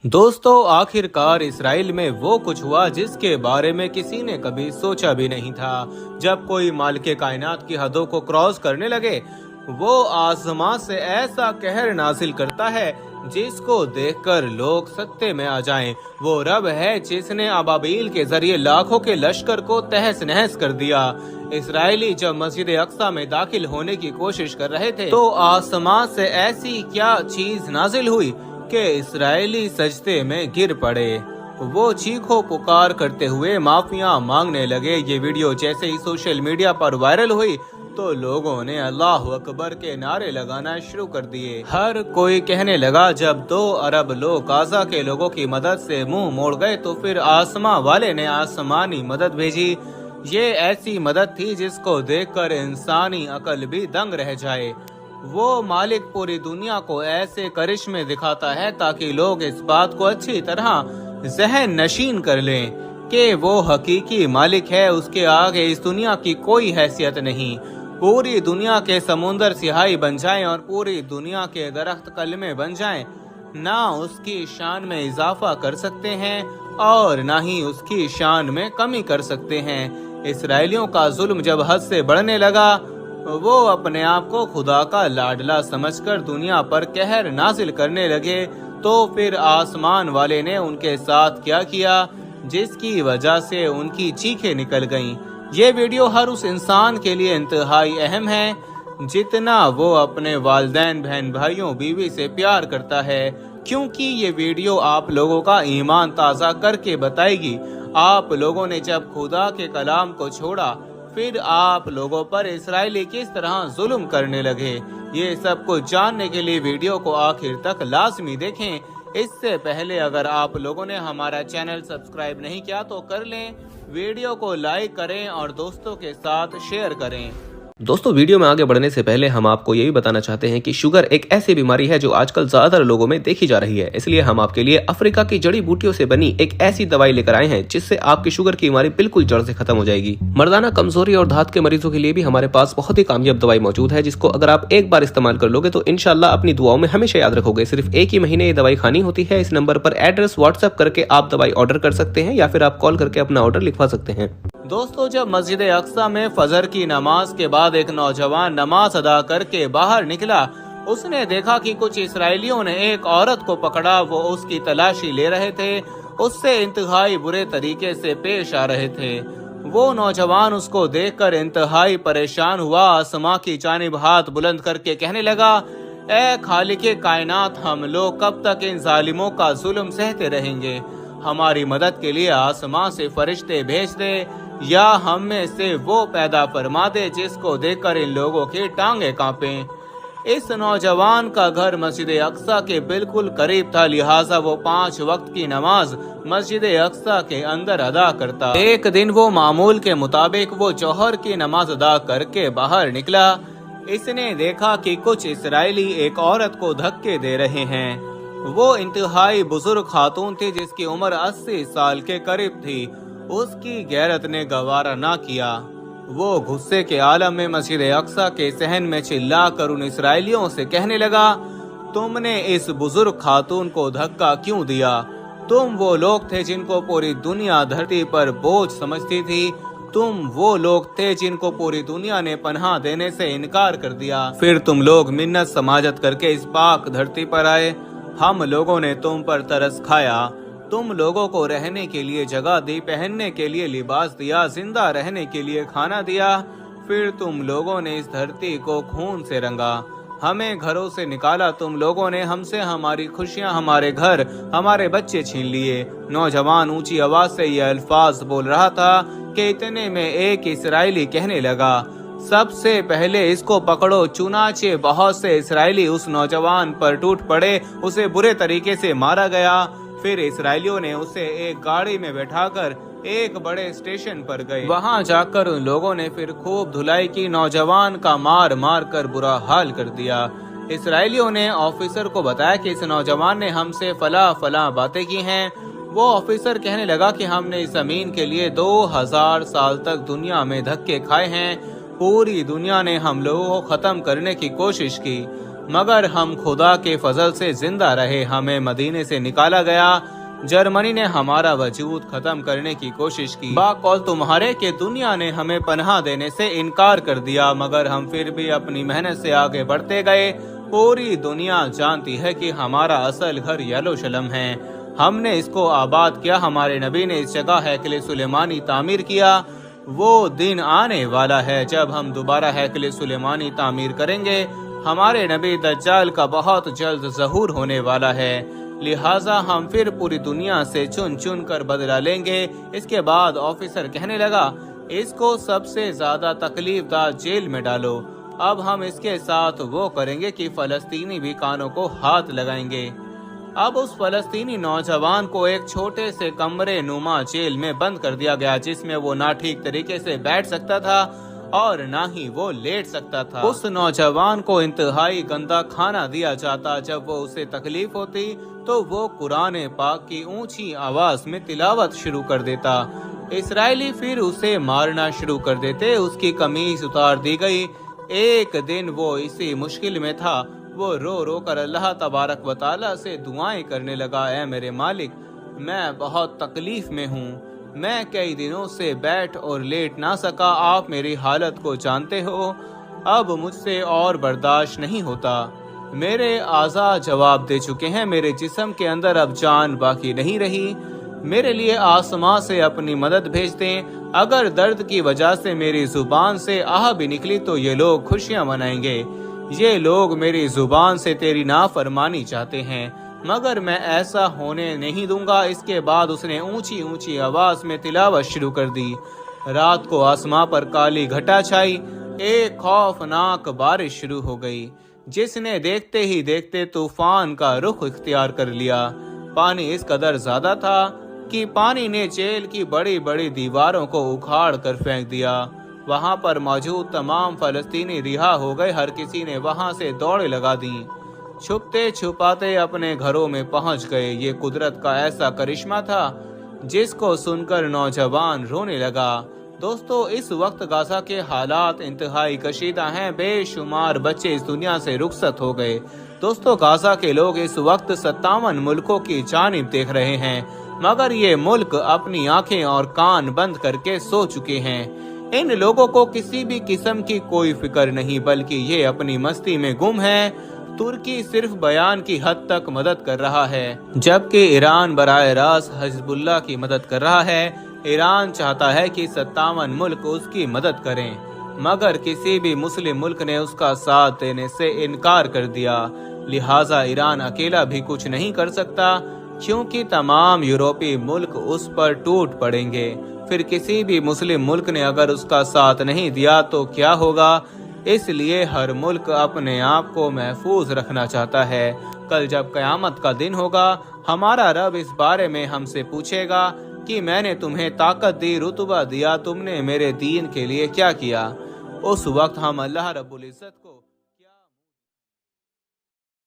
दोस्तों, आखिरकार इसराइल में वो कुछ हुआ जिसके बारे में किसी ने कभी सोचा भी नहीं था। जब कोई मालिके कायनात की हदों को क्रॉस करने लगे, वो आसमां से ऐसा कहर नाजिल करता है जिसको देखकर लोग सत्ते में आ जाएं। वो रब है जिसने अबाबील के जरिए लाखों के लश्कर को तहस नहस कर दिया। इसराइली जब मस्जिद अक्सा में दाखिल होने की कोशिश कर रहे थे तो आसमां से ऐसी क्या चीज नाजिल हुई कि इसराइली सजदे में गिर पड़े। वो चीखो पुकार करते हुए माफिया मांगने लगे। ये वीडियो जैसे ही सोशल मीडिया पर वायरल हुई तो लोगों ने अल्लाह अकबर के नारे लगाना शुरू कर दिए। हर कोई कहने लगा, जब 2 अरब लोग गाजा के लोगों की मदद से मुंह मोड़ गए तो फिर आसमां वाले ने आसमानी मदद भेजी। ये ऐसी मदद थी जिसको देखकर इंसानी अकल भी दंग रह जाए। वो मालिक पूरी दुनिया को ऐसे करिश्मे दिखाता है ताकि लोग इस बात को अच्छी तरह ज़हन नशीन कर लें कि वो हकीकी मालिक है। उसके आगे इस दुनिया की कोई हैसियत नहीं। पूरी दुनिया के समुंदर सिहाई बन जाएं और पूरी दुनिया के दरख्त कलमे बन जाएं, ना उसकी शान में इजाफा कर सकते हैं और ना ही उसकी शान में कमी कर सकते हैं। इसराइलियों का जुल्म जब हद से बढ़ने लगा, वो अपने आप को खुदा का लाडला समझकर दुनिया पर कहर नाजिल करने लगे। तो फिर आसमान वाले ने उनके साथ क्या किया जिसकी वजह से उनकी चीखें निकल गईं। ये वीडियो हर उस इंसान के लिए इंतहाई अहम है जितना वो अपने वालिदैन, बहन भाइयों, बीवी से प्यार करता है, क्योंकि ये वीडियो आप लोगों का ईमान ताज़ा करके बताएगी। आप लोगों ने जब खुदा के कलाम को छोड़ा, फिर आप लोगों पर इसराइली किस तरह जुल्म करने लगे। ये सब कुछ जानने के लिए वीडियो को आखिर तक लाजमी देखें। इससे पहले अगर आप लोगों ने हमारा चैनल सब्सक्राइब नहीं किया तो कर लें, वीडियो को लाइक करें और दोस्तों के साथ शेयर करें। दोस्तों, वीडियो में आगे बढ़ने से पहले हम आपको ये भी बताना चाहते हैं कि शुगर एक ऐसी बीमारी है जो आजकल ज्यादातर लोगों में देखी जा रही है। इसलिए हम आपके लिए अफ्रीका की जड़ी बूटियों से बनी एक ऐसी दवाई लेकर आए हैं जिससे आपकी शुगर की बीमारी बिल्कुल जड़ से खत्म हो जाएगी। मर्दाना कमजोरी और धात के मरीजों के लिए भी हमारे पास बहुत ही कामयाब दवाई मौजूद है, जिसको अगर आप एक बार इस्तेमाल कर लोगे तो इंशाल्लाह अपनी दुआओं में हमेशा याद रखोगे। सिर्फ एक ही महीने ये दवाई खानी होती है। इस नंबर पर एड्रेस व्हाट्सएप करके आप दवाई ऑर्डर कर सकते हैं या फिर आप कॉल करके अपना ऑर्डर लिखवा सकते हैं। दोस्तों, जब मस्जिद अक्सा में फजर की नमाज के बाद एक नौजवान नमाज अदा करके बाहर निकला, उसने देखा कि कुछ इसराइलियों ने एक औरत को पकड़ा। वो उसकी तलाशी ले रहे थे, उससे इंतहाई बुरे तरीके से पेश आ रहे थे। वो नौजवान उसको देखकर इंतहाई परेशान हुआ। आसमां की जानिब हाथ बुलंद करके कहने लगा, ए खालिके कायनात, हम लोग कब तक इन जालिमों का जुल्म सहते रहेंगे? हमारी मदद के लिए आसमां से फरिश्ते भेज दे या हम में से वो पैदा फरमा दे जिसको देखकर इन लोगों की टांगे कांपें। इस नौजवान का घर मस्जिद अक्सा के बिल्कुल करीब था, लिहाजा वो 5 वक्त की नमाज मस्जिद अक्सा के अंदर अदा करता। एक दिन वो मामूल के मुताबिक वो जोहर की नमाज अदा करके बाहर निकला। इसने देखा कि कुछ इसराइली एक औरत को धक्के दे रहे हैं। वो इंतहाई बुजुर्ग खातून थी जिसकी उम्र 80 साल के करीब थी। उसकी गैरत ने गवारा ना किया। वो गुस्से के आलम में मस्जिद अक्सा के सहन में चिल्लाकर उन इसराइलियों से कहने लगा, तुमने इस बुजुर्ग खातून को धक्का क्यों दिया? तुम वो लोग थे जिनको पूरी दुनिया धरती पर बोझ समझती थी। तुम वो लोग थे जिनको पूरी दुनिया ने पनाह देने से इनकार कर दिया। फिर तुम लोग मिन्नत समाजत करके इस पाक धरती पर आए। हम लोगों ने तुम पर तरस खाया, तुम लोगों को रहने के लिए जगह दी, पहनने के लिए लिबास दिया, जिंदा रहने के लिए खाना दिया। फिर तुम लोगों ने इस धरती को खून से रंगा, हमें घरों से निकाला। तुम लोगों ने हमसे हमारी खुशियां, हमारे घर, हमारे बच्चे छीन लिए। नौजवान ऊंची आवाज से ये अल्फाज बोल रहा था कि इतने में एक इसराइली कहने लगा, सबसे पहले इसको पकड़ो। चुनाचे बहुत से इसराइली उस नौजवान पर टूट पड़े, उसे बुरे तरीके से मारा गया। फिर इसराइलियों ने उसे एक गाड़ी में बैठाकर एक बड़े स्टेशन पर गए। वहां जाकर उन लोगों ने फिर खूब धुलाई की, नौजवान का मार मार कर बुरा हाल कर दिया। इसराइलियों ने ऑफिसर को बताया कि इस नौजवान ने हमसे फला बातें की हैं। वो ऑफिसर कहने लगा कि हमने इस जमीन के लिए 2000 साल तक दुनिया में धक्के खाए हैं। पूरी दुनिया ने हम लोगों को खत्म करने की कोशिश की। मगर हम खुदा के फजल से जिंदा रहे। हमें मदीने से निकाला गया। जर्मनी ने हमारा वजूद खत्म करने की कोशिश की। बाकौल तुम्हारे कि दुनिया ने हमें पनाह देने से इनकार कर दिया, मगर हम फिर भी अपनी मेहनत से आगे बढ़ते गए। पूरी दुनिया जानती है कि हमारा असल घर यरूशलेम है। हमने इसको आबाद किया। हमारे नबी ने इस जगह हैकल सुलेमानी तामीर किया। वो दिन आने वाला है जब हम दोबारा हैकल सुलेमानी तामीर करेंगे। हमारे नबी दज्जाल का बहुत जल्द ज़हूर होने वाला है, लिहाजा हम फिर पूरी दुनिया से चुन चुन कर बदला लेंगे। इसके बाद ऑफिसर कहने लगा, इसको सबसे ज्यादा तकलीफदार जेल में डालो। अब हम इसके साथ वो करेंगे कि फलस्तीनी भी कानों को हाथ लगाएंगे। अब उस फलस्तीनी नौजवान को एक छोटे से कमरे नुमा जेल में बंद कर दिया गया, जिसमें वो ना ठीक तरीके से बैठ सकता था और ना ही वो लेट सकता था। उस नौजवान को इंतहाई गंदा खाना दिया जाता। जब वो उसे तकलीफ होती तो वो कुरान पाक की ऊंची आवाज में तिलावत शुरू कर देता। इसराइली फिर उसे मारना शुरू कर देते। उसकी कमीज उतार दी गई। एक दिन वो इसी मुश्किल में था। वो रो रो कर अल्लाह तबारक व तआला से दुआएं करने लगा, ऐ मेरे मालिक, मैं बहुत तकलीफ में हूँ। मैं कई दिनों से बैठ और लेट ना सका। आप मेरी हालत को जानते हो। अब मुझसे और बर्दाश्त नहीं होता। मेरे आज़ा जवाब दे चुके हैं। मेरे जिस्म के अंदर अब जान बाकी नहीं रही। मेरे लिए आसमां से अपनी मदद भेज दें। अगर दर्द की वजह से मेरी जुबान से आह भी निकली तो ये लोग खुशियां मनाएंगे। ये लोग मेरी जुबान से तेरी नाफरमानी चाहते हैं, मगर मैं ऐसा होने नहीं दूंगा। इसके बाद उसने ऊंची ऊंची आवाज में तिलावत शुरू कर दी। रात को आसमां पर काली घटा छाई। एक खौफनाक बारिश शुरू हो गई, जिसने देखते ही देखते तूफान का रुख इख्तियार कर लिया। पानी इस कदर ज्यादा था कि पानी ने जेल की बड़ी बड़ी दीवारों को उखाड़ कर फेंक दिया। वहां पर मौजूद तमाम फलस्तीनी रिहा हो गए। हर किसी ने वहां से दौड़े लगा दी। छुपते छुपाते अपने घरों में पहुंच गए। ये कुदरत का ऐसा करिश्मा था जिसको सुनकर नौजवान रोने लगा। दोस्तों, इस वक्त गाजा के हालात इंतहाई कशीदा हैं। बेशुमार बच्चे इस दुनिया से रुखसत हो गए। दोस्तों, गाजा के लोग इस वक्त 57 मुल्कों की जानिब देख रहे हैं, मगर ये मुल्क अपनी आंखें और कान बंद करके सो चुके हैं। इन लोगों को किसी भी किस्म की कोई फिक्र नहीं, बल्कि ये अपनी मस्ती में गुम है। तुर्की सिर्फ बयान की हद तक मदद कर रहा है, जबकि ईरान बराह रास्त हिजबुल्लाह की मदद कर रहा है। ईरान चाहता है कि 57 मुल्क उसकी मदद करें, मगर किसी भी मुस्लिम मुल्क ने उसका साथ देने से इनकार कर दिया। लिहाजा ईरान अकेला भी कुछ नहीं कर सकता, क्योंकि तमाम यूरोपीय मुल्क उस पर टूट पड़ेंगे। फिर किसी भी मुस्लिम मुल्क ने अगर उसका साथ नहीं दिया तो क्या होगा? इसलिए हर मुल्क अपने आप को महफूज रखना चाहता है। कल जब क़यामत का दिन होगा, हमारा रब इस बारे में हमसे पूछेगा कि मैंने तुम्हें ताकत दी, रुतबा दिया, तुमने मेरे दीन के लिए क्या किया। उस वक्त हम अल्लाह रब्बुल इज्जत